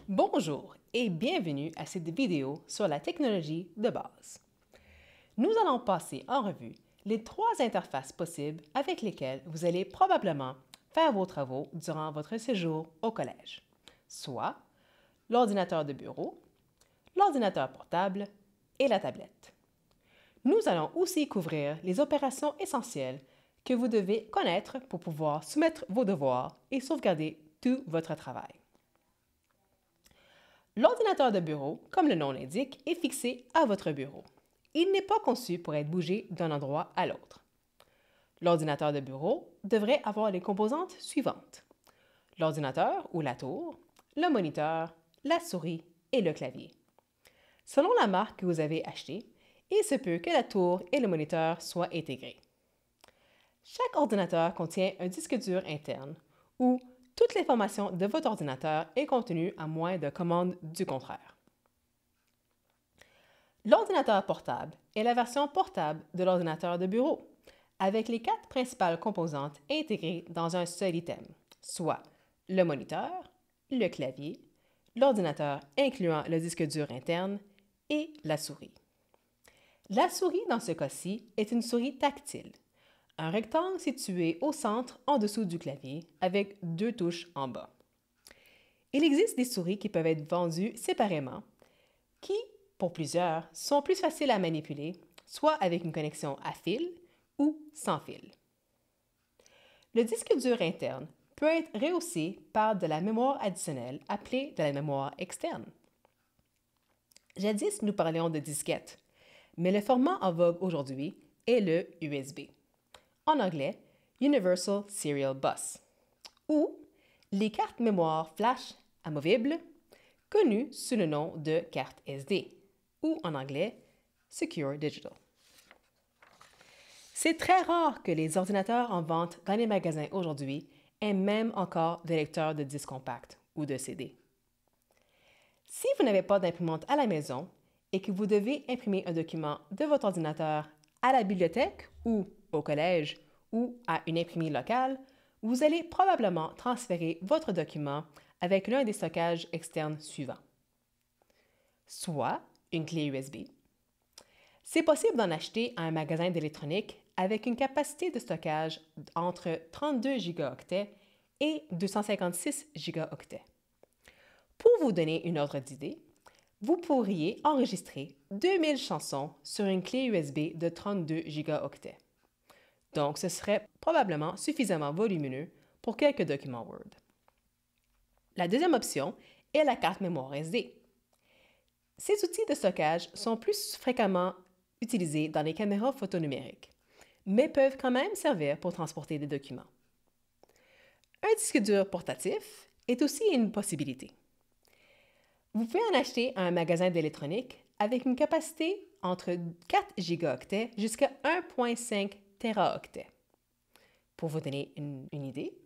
Bonjour et bienvenue à cette vidéo sur la technologie de base. Nous allons passer en revue les trois interfaces possibles avec lesquelles vous allez probablement faire vos travaux durant votre séjour au collège, soit l'ordinateur de bureau, l'ordinateur portable et la tablette. Nous allons aussi couvrir les opérations essentielles que vous devez connaître pour pouvoir soumettre vos devoirs et sauvegarder tout votre travail. L'ordinateur de bureau, comme le nom l'indique, est fixé à votre bureau. Il n'est pas conçu pour être bougé d'un endroit à l'autre. L'ordinateur de bureau devrait avoir les composantes suivantes: l'ordinateur ou la tour, le moniteur, la souris et le clavier. Selon la marque que vous avez achetée, il se peut que la tour et le moniteur soient intégrés. Chaque ordinateur contient un disque dur interne où toute l'information de votre ordinateur est contenue à moins de commande du contraire. L'ordinateur portable est la version portable de l'ordinateur de bureau, avec les quatre principales composantes intégrées dans un seul item, soit le moniteur, le clavier, l'ordinateur incluant le disque dur interne et la souris. La souris, dans ce cas-ci, est une souris tactile, un rectangle situé au centre en dessous du clavier avec deux touches en bas. Il existe des souris qui peuvent être vendues séparément, qui, pour plusieurs, sont plus faciles à manipuler, soit avec une connexion à fil ou sans fil. Le disque dur interne peut être rehaussé par de la mémoire additionnelle appelée de la mémoire externe. Jadis, nous parlions de disquettes, mais le format en vogue aujourd'hui est le USB. En anglais, Universal Serial Bus, ou les cartes mémoire flash amovibles, connues sous le nom de carte SD, ou en anglais, Secure Digital. C'est très rare que les ordinateurs en vente dans les magasins aujourd'hui aient même encore des lecteurs de disques compacts ou de CD. Si vous n'avez pas d'imprimante à la maison et que vous devez imprimer un document de votre ordinateur à la bibliothèque ou au collège ou à une imprimerie locale, vous allez probablement transférer votre document avec l'un des stockages externes suivants. Soit une clé USB. C'est possible d'en acheter à un magasin d'électronique avec une capacité de stockage entre 32 gigaoctets et 256 gigaoctets. Pour vous donner une ordre d'idée, vous pourriez enregistrer 2000 chansons sur une clé USB de 32 gigaoctets. Donc, ce serait probablement suffisamment volumineux pour quelques documents Word. La deuxième option est la carte mémoire SD. Ces outils de stockage sont plus fréquemment utilisés dans les caméras photonumériques, mais peuvent quand même servir pour transporter des documents. Un disque dur portatif est aussi une possibilité. Vous pouvez en acheter à un magasin d'électronique avec une capacité entre 4 gigaoctets jusqu'à 1,5 teraoctets. Pour vous donner une idée,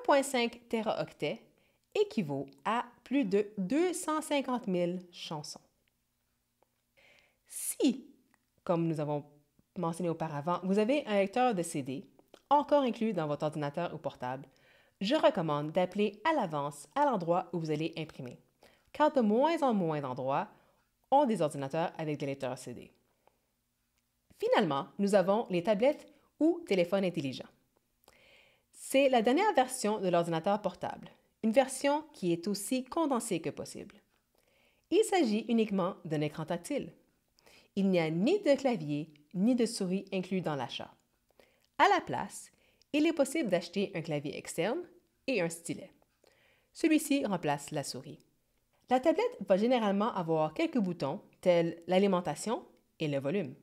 1,5 teraoctets équivaut à plus de 250 000 chansons. Si, comme nous avons mentionné auparavant, vous avez un lecteur de CD, encore inclus dans votre ordinateur ou portable, je recommande d'appeler à l'avance à l'endroit où vous allez imprimer, car de moins en moins d'endroits ont des ordinateurs avec des lecteurs CD. Finalement, nous avons les tablettes ou téléphones intelligents. C'est la dernière version de l'ordinateur portable, une version qui est aussi condensée que possible. Il s'agit uniquement d'un écran tactile. Il n'y a ni de clavier ni de souris inclus dans l'achat. À la place, il est possible d'acheter un clavier externe et un stylet. Celui-ci remplace la souris. La tablette va généralement avoir quelques boutons tels l'alimentation et le volume.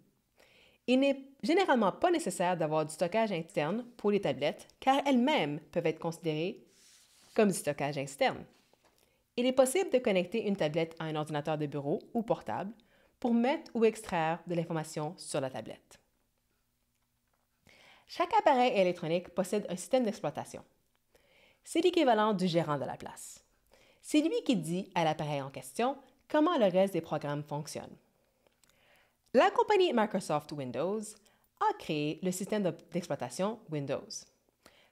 Il n'est généralement pas nécessaire d'avoir du stockage interne pour les tablettes car elles-mêmes peuvent être considérées comme du stockage externe. Il est possible de connecter une tablette à un ordinateur de bureau ou portable pour mettre ou extraire de l'information sur la tablette. Chaque appareil électronique possède un système d'exploitation. C'est l'équivalent du gérant de la place. C'est lui qui dit à l'appareil en question comment le reste des programmes fonctionne. La compagnie Microsoft Windows a créé le système d'exploitation Windows.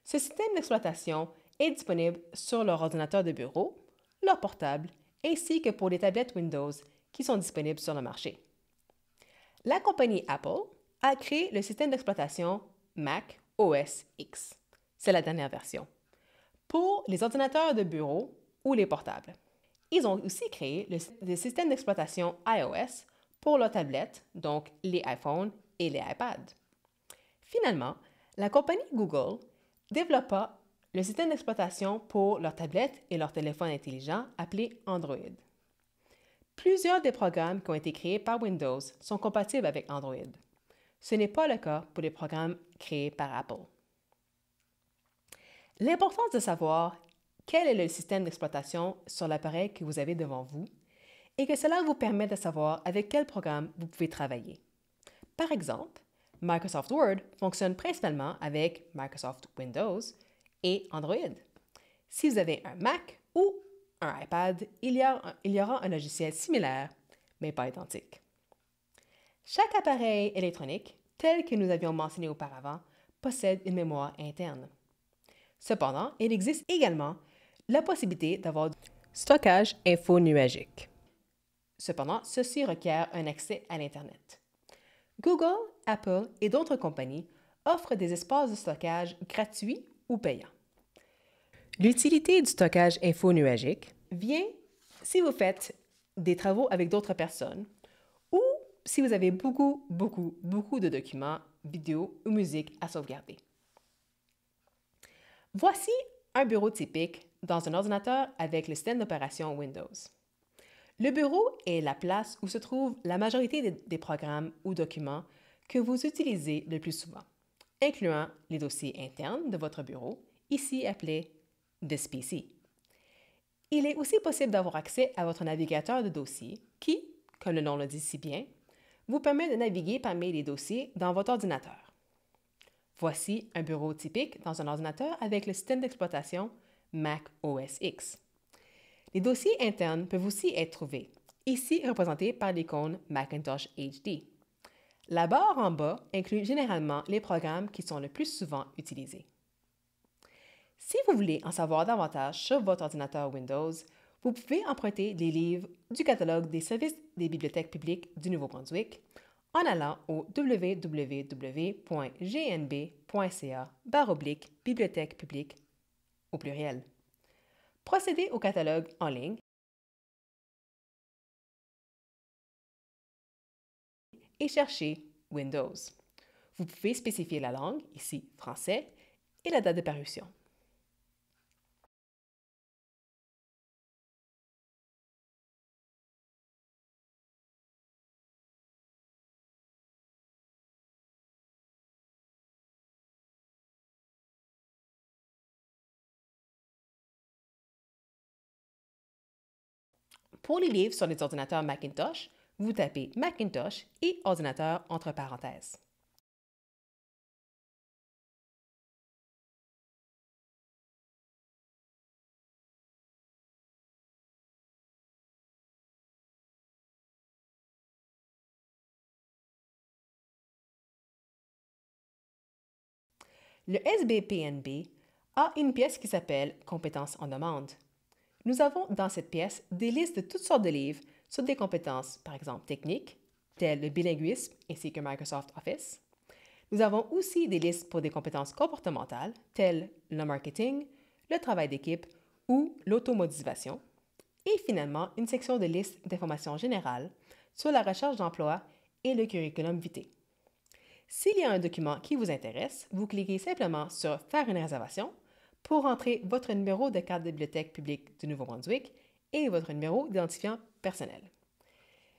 Ce système d'exploitation est disponible sur leur ordinateur de bureau, leur portable, ainsi que pour les tablettes Windows qui sont disponibles sur le marché. La compagnie Apple a créé le système d'exploitation Mac OS X. C'est la dernière version. Pour les ordinateurs de bureau ou les portables. Ils ont aussi créé le système d'exploitation iOS pour leurs tablettes, donc les iPhones et les iPads. Finalement, la compagnie Google développa le système d'exploitation pour leurs tablettes et leurs téléphones intelligents appelé Android. Plusieurs des programmes qui ont été créés par Windows sont compatibles avec Android. Ce n'est pas le cas pour les programmes créés par Apple. L'importance de savoir quel est le système d'exploitation sur l'appareil que vous avez devant vous et que cela vous permet de savoir avec quel programme vous pouvez travailler. Par exemple, Microsoft Word fonctionne principalement avec Microsoft Windows et Android. Si vous avez un Mac ou un iPad, il y aura un logiciel similaire, mais pas identique. Chaque appareil électronique, tel que nous avions mentionné auparavant, possède une mémoire interne. Cependant, il existe également la possibilité d'avoir du stockage infonuagique. Cependant, ceci requiert un accès à l'Internet. Google, Apple et d'autres compagnies offrent des espaces de stockage gratuits ou payants. L'utilité du stockage infonuagique vient si vous faites des travaux avec d'autres personnes ou si vous avez beaucoup de documents, vidéos ou musique à sauvegarder. Voici un bureau typique dans un ordinateur avec le système d'opération Windows. Le bureau est la place où se trouve la majorité des programmes ou documents que vous utilisez le plus souvent, incluant les dossiers internes de votre bureau, ici appelés This PC. Il est aussi possible d'avoir accès à votre navigateur de dossiers qui, comme le nom le dit si bien, vous permet de naviguer parmi les dossiers dans votre ordinateur. Voici un bureau typique dans un ordinateur avec le système d'exploitation Mac OS X. Les dossiers internes peuvent aussi être trouvés, ici représentés par l'icône Macintosh HD. La barre en bas inclut généralement les programmes qui sont le plus souvent utilisés. Si vous voulez en savoir davantage sur votre ordinateur Windows, vous pouvez emprunter les livres du catalogue des services des bibliothèques publiques du Nouveau-Brunswick en allant au www.gnb.ca/bibliothèque publique au pluriel. Procédez au catalogue en ligne et cherchez Windows. Vous pouvez spécifier la langue, ici français, et la date de parution. Pour les livres sur les ordinateurs Macintosh, vous tapez Macintosh et ordinateur entre parenthèses. Le SBPNB a une pièce qui s'appelle Compétences en demande. Nous avons dans cette pièce des listes de toutes sortes de livres sur des compétences, par exemple techniques, telles le bilinguisme ainsi que Microsoft Office. Nous avons aussi des listes pour des compétences comportementales, telles le marketing, le travail d'équipe ou l'automotivation. Et finalement, une section de listes d'informations générales sur la recherche d'emploi et le curriculum vitae. S'il y a un document qui vous intéresse, vous cliquez simplement sur « Faire une réservation » pour entrer votre numéro de carte de bibliothèque publique du Nouveau-Brunswick et votre numéro d'identifiant personnel.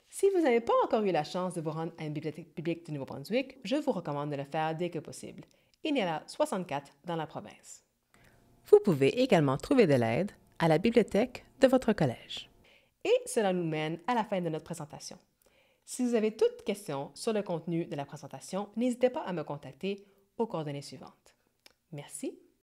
Si vous n'avez pas encore eu la chance de vous rendre à une bibliothèque publique du Nouveau-Brunswick, je vous recommande de le faire dès que possible. Il y en a 64 dans la province. Vous pouvez également trouver de l'aide à la bibliothèque de votre collège. Et cela nous mène à la fin de notre présentation. Si vous avez toutes questions sur le contenu de la présentation, n'hésitez pas à me contacter aux coordonnées suivantes. Merci